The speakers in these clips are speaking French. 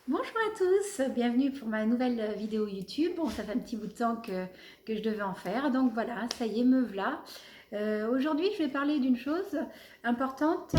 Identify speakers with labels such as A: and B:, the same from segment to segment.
A: Bonjour à tous, bienvenue pour ma nouvelle vidéo YouTube. Bon, ça fait un petit bout de temps que je devais en faire, donc voilà, ça y est, me voilà. Aujourd'hui, je vais parler d'une chose importante,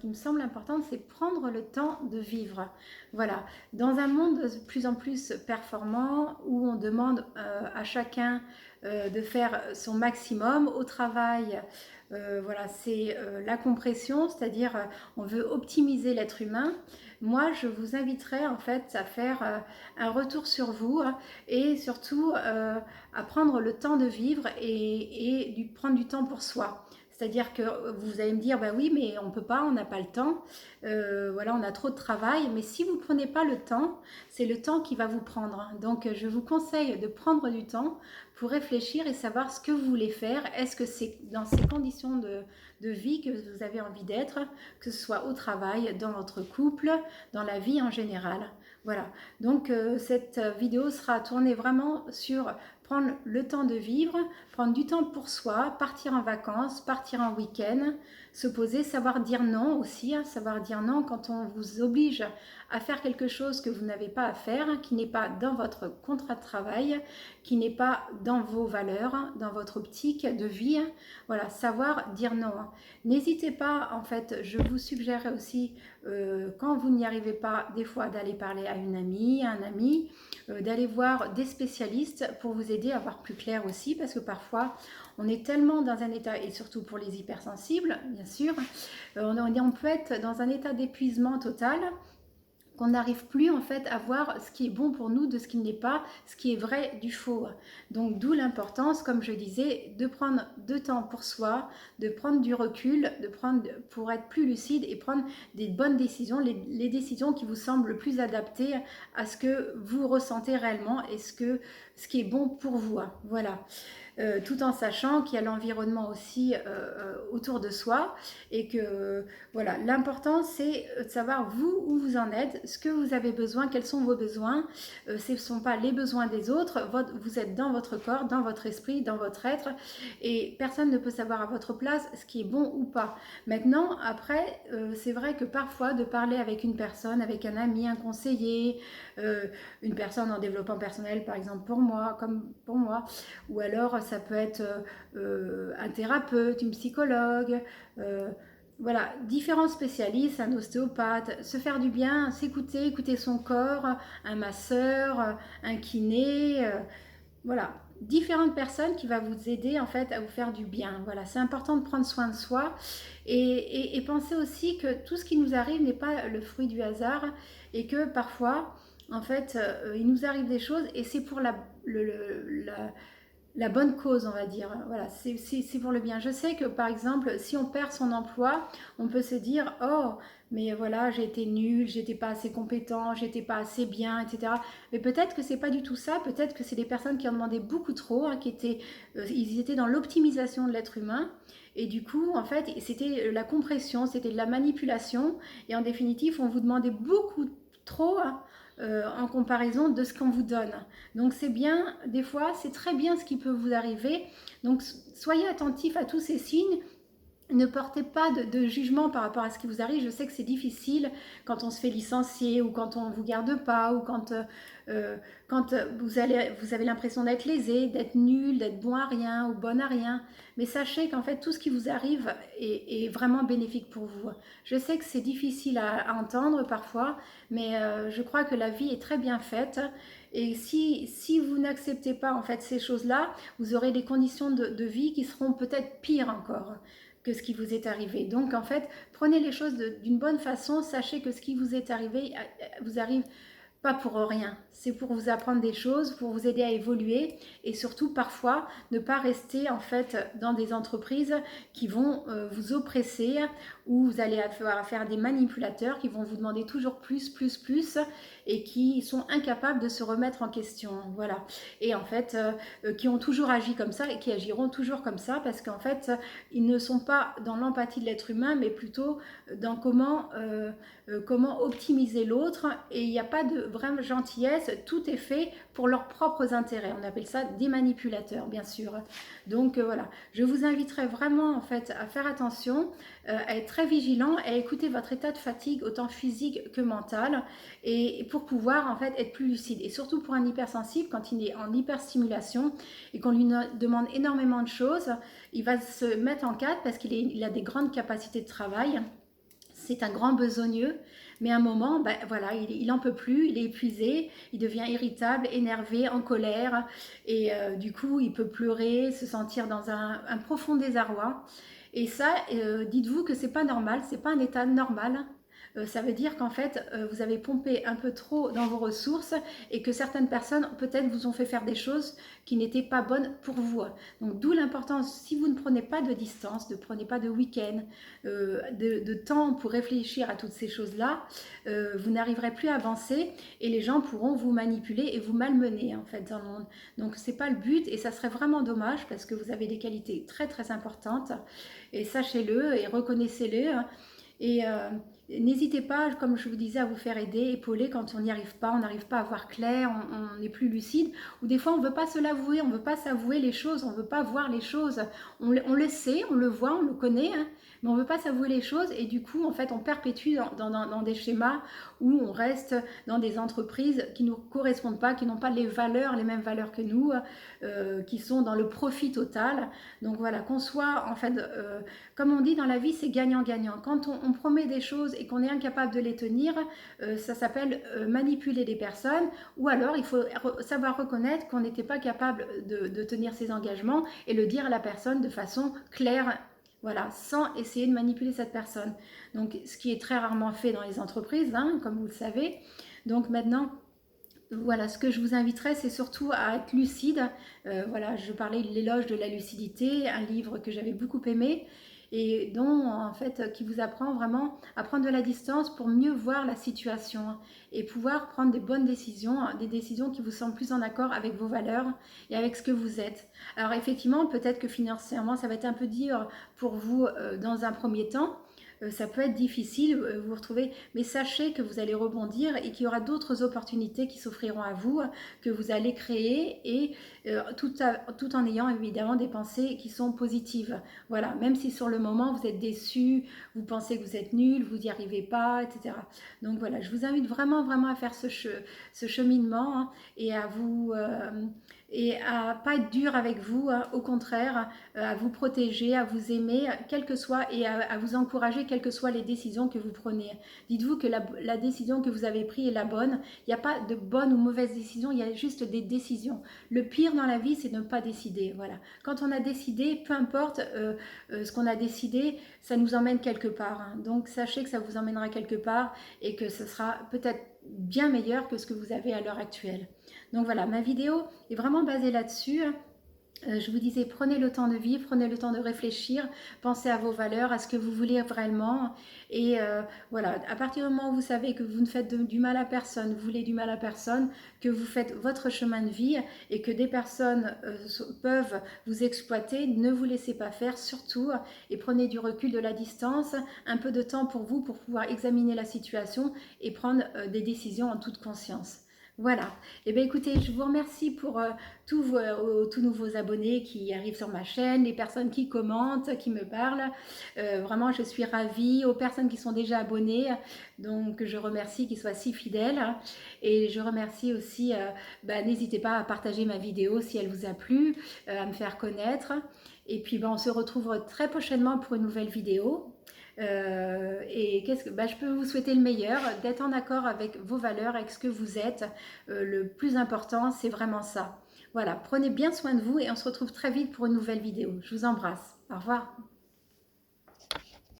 A: qui me semble importante, c'est prendre le temps de vivre. Voilà, dans un monde de plus en plus performant, où on demande à chacun de faire son maximum au travail, voilà, c'est la compression, c'est-à-dire on veut optimiser l'être humain. Moi, je vous inviterai en fait à faire un retour sur vous et surtout à prendre le temps de vivre et prendre du temps pour soi. C'est-à-dire que vous allez me dire, bah oui, mais on ne peut pas, on n'a pas le temps, voilà, on a trop de travail. Mais si vous ne prenez pas le temps, c'est le temps qui va vous prendre. Donc, je vous conseille de prendre du temps pour réfléchir et savoir ce que vous voulez faire. Est-ce que c'est dans ces conditions de vie que vous avez envie d'être, que ce soit au travail, dans votre couple, dans la vie en général. Voilà, donc cette vidéo sera tournée vraiment sur prendre le temps de vivre, prendre du temps pour soi, partir en vacances, partir en week-end, se poser, savoir dire non aussi, hein, savoir dire non quand on vous oblige à faire quelque chose que vous n'avez pas à faire, qui n'est pas dans votre contrat de travail, qui n'est pas dans vos valeurs, dans votre optique de vie. Voilà, savoir dire non. N'hésitez pas, en fait, je vous suggérerais aussi, quand vous n'y arrivez pas, des fois d'aller parler à une amie, à un ami, d'aller voir des spécialistes pour vous aider à voir plus clair aussi, parce que parfois, on est tellement dans un état, et surtout pour les hypersensibles, bien sûr, on peut être dans un état d'épuisement total, qu'on n'arrive plus en fait à voir ce qui est bon pour nous de ce qui n'est pas, ce qui est vrai du faux. Donc d'où l'importance, comme je disais, de prendre de temps pour soi, de prendre du recul, de prendre pour être plus lucide et prendre des bonnes décisions, les décisions qui vous semblent le plus adaptées à ce que vous ressentez réellement et ce qui est bon pour vous. Voilà. Tout en sachant qu'il y a l'environnement aussi autour de soi et que voilà, l'important c'est de savoir vous où vous en êtes, ce que vous avez besoin, quels sont vos besoins. Ce ne sont pas les besoins des autres, vous êtes dans votre corps, dans votre esprit, dans votre être et personne ne peut savoir à votre place ce qui est bon ou pas. Maintenant, après, c'est vrai que parfois de parler avec une personne, avec un ami, un conseiller, une personne en développement personnel par exemple pour moi, comme pour moi, ou alors ça peut être un thérapeute, une psychologue, voilà, différents spécialistes, un ostéopathe, se faire du bien, s'écouter, écouter son corps, un masseur, un kiné, voilà, différentes personnes qui vont vous aider en fait à vous faire du bien. Voilà, c'est important de prendre soin de soi et penser aussi que tout ce qui nous arrive n'est pas le fruit du hasard et que parfois, en fait, il nous arrive des choses et c'est pour la bonne cause, on va dire. Voilà, c'est pour le bien. Je sais que par exemple, si on perd son emploi, on peut se dire oh, mais voilà, j'ai été nulle, j'étais pas assez compétent, j'étais pas assez bien, etc. Mais peut-être que c'est pas du tout ça. Peut-être que c'est des personnes qui en demandaient beaucoup trop, hein, ils étaient dans l'optimisation de l'être humain. Et du coup, en fait, c'était la compression, c'était de la manipulation. Et en définitive, on vous demandait beaucoup trop, hein, en comparaison de ce qu'on vous donne. Donc c'est bien, des fois, c'est très bien ce qui peut vous arriver. Donc soyez attentifs à tous ces signes. Ne portez pas de jugement par rapport à ce qui vous arrive. Je sais que c'est difficile quand on se fait licencier ou quand on ne vous garde pas ou quand vous avez l'impression d'être lésé, d'être nul, d'être bon à rien ou bonne à rien. Mais sachez qu'en fait, tout ce qui vous arrive est vraiment bénéfique pour vous. Je sais que c'est difficile à entendre parfois, mais je crois que la vie est très bien faite. Et si vous n'acceptez pas en fait ces choses-là, vous aurez des conditions de vie qui seront peut-être pires encore que ce qui vous est arrivé. Donc en fait, prenez les choses d'une bonne façon, sachez que ce qui vous est arrivé vous arrive pas pour rien. C'est pour vous apprendre des choses, pour vous aider à évoluer et surtout parfois ne pas rester en fait dans des entreprises qui vont vous oppresser où vous allez avoir affaire à des manipulateurs qui vont vous demander toujours plus, plus, plus et qui sont incapables de se remettre en question. Voilà. Et en fait, qui ont toujours agi comme ça et qui agiront toujours comme ça parce qu'en fait, ils ne sont pas dans l'empathie de l'être humain, mais plutôt dans comment optimiser l'autre. Et il n'y a pas de vraie gentillesse, tout est fait pour leurs propres intérêts. On appelle ça des manipulateurs, bien sûr. Donc voilà, je vous inviterai vraiment en fait à faire attention, à être très vigilant à écouter votre état de fatigue, autant physique que mental, et pour pouvoir en fait être plus lucide. Et surtout pour un hypersensible, quand il est en hyperstimulation et qu'on lui demande énormément de choses, il va se mettre en cadre parce qu'il a des grandes capacités de travail. C'est un grand besogneux, mais à un moment, ben, voilà, il en peut plus, il est épuisé, il devient irritable, énervé, en colère, et du coup, il peut pleurer, se sentir dans un profond désarroi. Et ça, dites-vous que c'est pas normal, c'est pas un état normal. Ça veut dire qu'en fait, vous avez pompé un peu trop dans vos ressources et que certaines personnes, peut-être, vous ont fait faire des choses qui n'étaient pas bonnes pour vous. Donc, d'où l'importance, si vous ne prenez pas de distance, ne prenez pas de week-end, de temps pour réfléchir à toutes ces choses-là, vous n'arriverez plus à avancer et les gens pourront vous manipuler et vous malmener, en fait, dans le monde. Donc, c'est pas le but et ça serait vraiment dommage parce que vous avez des qualités très, très importantes et sachez-le et reconnaissez-le. Et n'hésitez pas, comme je vous disais, à vous faire aider, épauler quand on n'y arrive pas, on n'arrive pas à voir clair, on n'est plus lucide, ou des fois on ne veut pas se l'avouer, on ne veut pas s'avouer les choses, on ne veut pas voir les choses, on le sait, on le voit, on le connaît, hein, mais on ne veut pas s'avouer les choses et du coup en fait on perpétue dans des schémas où on reste dans des entreprises qui ne nous correspondent pas, qui n'ont pas les mêmes valeurs que nous, qui sont dans le profit total. Donc voilà, qu'on soit en fait, comme on dit dans la vie, c'est gagnant-gagnant. Quand on promet des choses et qu'on est incapable de les tenir, ça s'appelle manipuler des personnes, ou alors il faut savoir reconnaître qu'on n'était pas capable de tenir ses engagements et le dire à la personne de façon claire, voilà, sans essayer de manipuler cette personne. Donc, ce qui est très rarement fait dans les entreprises, hein, comme vous le savez. Donc maintenant, voilà, ce que je vous inviterais, c'est surtout à être lucide. Voilà, je parlais de l'éloge de la lucidité, un livre que j'avais beaucoup aimé et dont, en fait, qui vous apprend vraiment à prendre de la distance pour mieux voir la situation et pouvoir prendre des bonnes décisions, des décisions qui vous semblent plus en accord avec vos valeurs et avec ce que vous êtes. Alors effectivement, peut-être que financièrement, ça va être un peu dur pour vous dans un premier temps. Ça peut être difficile, vous retrouvez, mais sachez que vous allez rebondir et qu'il y aura d'autres opportunités qui s'offriront à vous, que vous allez créer et tout en ayant évidemment des pensées qui sont positives. Voilà, même si sur le moment vous êtes déçu, vous pensez que vous êtes nul, vous n'y arrivez pas, etc. Donc voilà, je vous invite vraiment à faire ce cheminement, hein, et à vous... et à pas être dur avec vous, hein, au contraire, à vous protéger, à vous aimer, quel que soit, et à vous encourager, quelles que soient les décisions que vous prenez. Dites-vous que la décision que vous avez prise est la bonne. Il n'y a pas de bonne ou mauvaise décision, il y a juste des décisions. Le pire dans la vie, c'est de ne pas décider. Voilà. Quand on a décidé, peu importe ce qu'on a décidé, ça nous emmène quelque part, hein. Donc sachez que ça vous emmènera quelque part et que ce sera peut-être bien meilleur que ce que vous avez à l'heure actuelle. Donc voilà, ma vidéo est vraiment basée là-dessus. Je vous disais, prenez le temps de vivre, prenez le temps de réfléchir, pensez à vos valeurs, à ce que vous voulez vraiment. Et voilà, à partir du moment où vous savez que vous ne faites du mal à personne, vous voulez du mal à personne, que vous faites votre chemin de vie et que des personnes peuvent vous exploiter, ne vous laissez pas faire surtout et prenez du recul, de la distance, un peu de temps pour vous pour pouvoir examiner la situation et prendre des décisions en toute conscience. Voilà. Et bien écoutez, je vous remercie pour tous nouveaux abonnés qui arrivent sur ma chaîne, les personnes qui commentent, qui me parlent. Vraiment, je suis ravie. Aux personnes qui sont déjà abonnées, donc je remercie qu'ils soient si fidèles. Et je remercie aussi, n'hésitez pas à partager ma vidéo si elle vous a plu, à me faire connaître. Et puis on se retrouve très prochainement pour une nouvelle vidéo. Et je peux vous souhaiter le meilleur, d'être en accord avec vos valeurs, avec ce que vous êtes. Le plus important, c'est vraiment ça. Voilà, prenez bien soin de vous et on se retrouve très vite pour une nouvelle vidéo. Je vous embrasse. Au revoir.